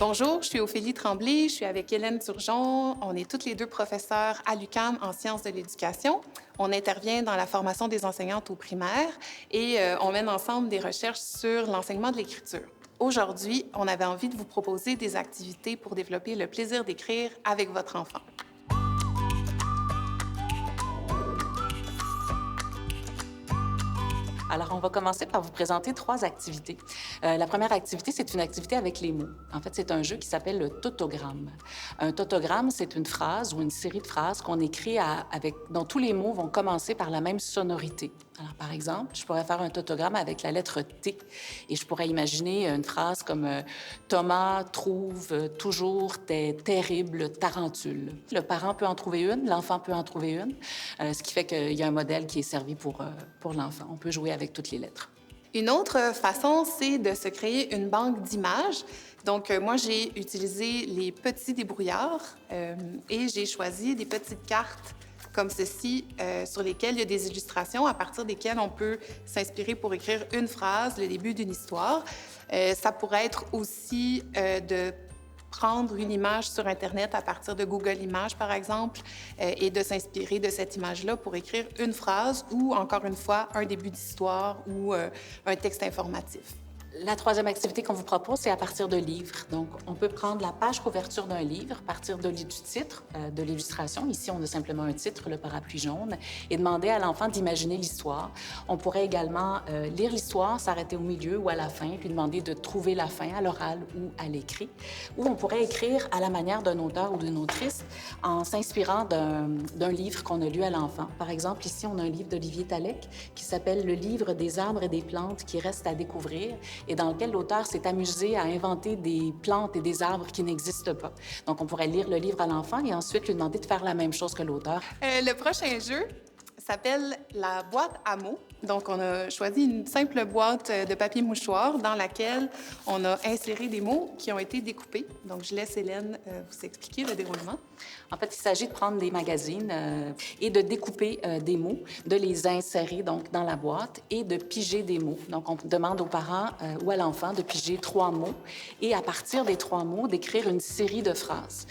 Bonjour, je suis Ophélie Tremblay, je suis avec Hélène Turgeon. On est toutes les deux professeurs à l'UQAM en sciences de l'éducation. On intervient dans la formation des enseignantes au primaire et on mène ensemble des recherches sur l'enseignement de l'écriture. Aujourd'hui, on avait envie de vous proposer des activités pour développer le plaisir d'écrire avec votre enfant. Alors, on va commencer par vous présenter 3 activités. La première activité, c'est une activité avec les mots. En fait, c'est un jeu qui s'appelle le tautogramme. Un tautogramme, c'est une phrase ou une série de phrases qu'on écrit dont tous les mots vont commencer par la même sonorité. Alors, par exemple, je pourrais faire un tautogramme avec la lettre T et je pourrais imaginer une phrase comme Thomas trouve toujours des terribles tarentules. Le parent peut en trouver une, l'enfant peut en trouver une, ce qui fait qu'il y a un modèle qui est servi pour l'enfant. On peut jouer avec toutes les lettres. Une autre façon, c'est de se créer une banque d'images. Donc, moi, j'ai utilisé les petits débrouillards et j'ai choisi des petites cartes comme ceci, sur lesquelles il y a des illustrations à partir desquelles on peut s'inspirer pour écrire une phrase, le début d'une histoire. Ça pourrait être aussi de prendre une image sur Internet à partir de Google Images, par exemple, et de s'inspirer de cette image-là pour écrire une phrase ou, encore une fois, un début d'histoire ou un texte informatif. La troisième activité qu'on vous propose, c'est à partir de livres. Donc, on peut prendre la page couverture d'un livre, partir du titre, de l'illustration. Ici, on a simplement un titre, le parapluie jaune, et demander à l'enfant d'imaginer l'histoire. On pourrait également lire l'histoire, s'arrêter au milieu ou à la fin, puis demander de trouver la fin à l'oral ou à l'écrit. Ou on pourrait écrire à la manière d'un auteur ou d'une autrice en s'inspirant d'un livre qu'on a lu à l'enfant. Par exemple, ici, on a un livre d'Olivier Tallec qui s'appelle « Le livre des arbres et des plantes qui restent à découvrir » et dans lequel l'auteur s'est amusé à inventer des plantes et des arbres qui n'existent pas. Donc, on pourrait lire le livre à l'enfant et ensuite lui demander de faire la même chose que l'auteur. Le prochain jeu s'appelle la boîte à mots. Donc, on a choisi une simple boîte de papier mouchoir dans laquelle on a inséré des mots qui ont été découpés. Donc, je laisse Hélène vous expliquer le déroulement. En fait, il s'agit de prendre des magazines et de découper des mots, de les insérer donc dans la boîte et de piger des mots. Donc, on demande aux parents ou à l'enfant de piger 3 mots et à partir des 3 mots, d'écrire une série de phrases.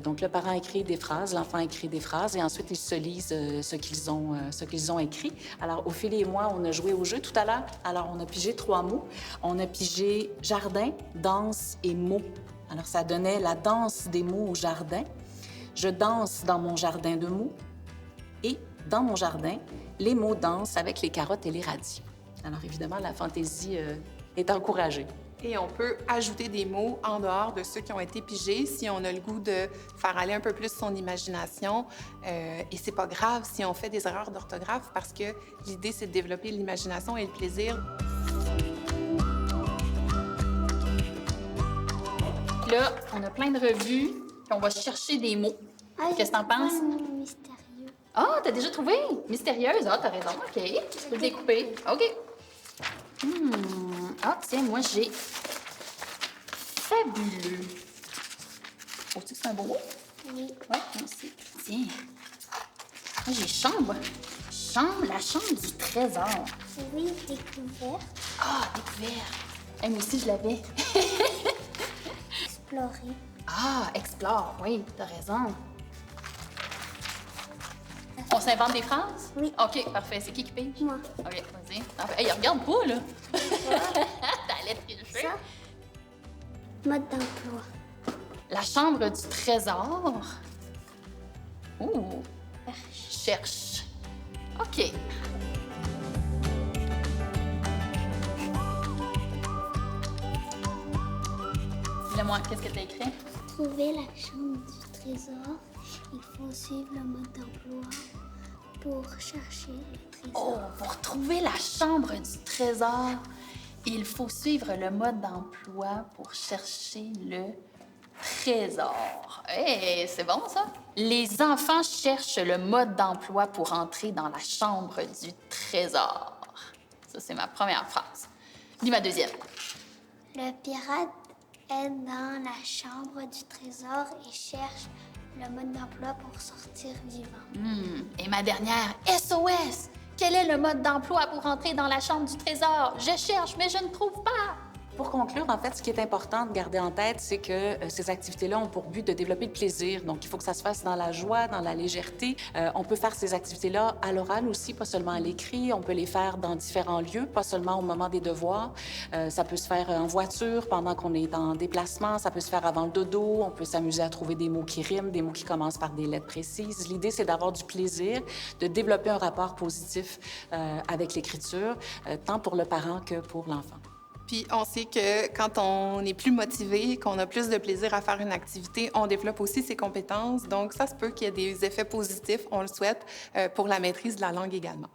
Donc, le parent écrit des phrases, l'enfant écrit des phrases et ensuite, ils se lisent ce qu'ils ont écrit. Alors, Ophélie et moi, on a joué au jeu tout à l'heure. Alors, on a pigé 3 mots. On a pigé jardin, danse et mots. Alors, ça donnait la danse des mots au jardin. Je danse dans mon jardin de mots et dans mon jardin, les mots dansent avec les carottes et les radis. Alors évidemment, la fantaisie est encouragée. Et on peut ajouter des mots en dehors de ceux qui ont été pigés si on a le goût de faire aller un peu plus son imagination. Et c'est pas grave si on fait des erreurs d'orthographe parce que l'idée, c'est de développer l'imagination et le plaisir. Là, on a plein de revues, puis on va chercher des mots. Qu'est-ce que t'en penses? Mystérieux. Ah, t'as déjà trouvé? Mystérieuse. Ah, t'as raison. OK. Tu peux le découper. OK. Ah, tiens, moi, j'ai fabuleux. Trouves-tu que c'est un beau mot? Oui. Oui, moi aussi. Tiens. Moi, j'ai chambre. La chambre du trésor. Oui, découvert. Ah, découvert. Moi aussi, je l'avais. Explorer. Ah, explore. Oui, t'as raison. On s'invente des phrases? Oui. OK, parfait. C'est qui pige? Moi. OK, vas-y. Ah, hey, regarde pas, là. T'allais tricher. Ça. Mode d'emploi. La chambre du trésor. Ouh. Cherche. OK. Dis-le-moi, qu'est-ce que t'as écrit? Trouver la chambre du trésor. Il faut suivre le mode d'emploi pour chercher le trésor. Oh, pour trouver la chambre du trésor, il faut suivre le mode d'emploi pour chercher le trésor. Hey, c'est bon, ça? Les enfants cherchent le mode d'emploi pour entrer dans la chambre du trésor. Ça, c'est ma première phrase. Dis ma deuxième. Le pirate est dans la chambre du trésor et cherche le mode d'emploi pour sortir vivant. Et ma dernière, SOS! Quel est le mode d'emploi pour entrer dans la chambre du trésor? Je cherche, mais je ne trouve pas. Pour conclure, en fait, ce qui est important de garder en tête, c'est que ces activités-là ont pour but de développer le plaisir. Donc, il faut que ça se fasse dans la joie, dans la légèreté. On peut faire ces activités-là à l'oral aussi, pas seulement à l'écrit. On peut les faire dans différents lieux, pas seulement au moment des devoirs. Ça peut se faire en voiture, pendant qu'on est en déplacement. Ça peut se faire avant le dodo. On peut s'amuser à trouver des mots qui riment, des mots qui commencent par des lettres précises. L'idée, c'est d'avoir du plaisir, de développer un rapport positif avec l'écriture, tant pour le parent que pour l'enfant. Puis on sait que quand on est plus motivé, qu'on a plus de plaisir à faire une activité, on développe aussi ses compétences. Donc, ça se peut qu'il y ait des effets positifs, on le souhaite, pour la maîtrise de la langue également.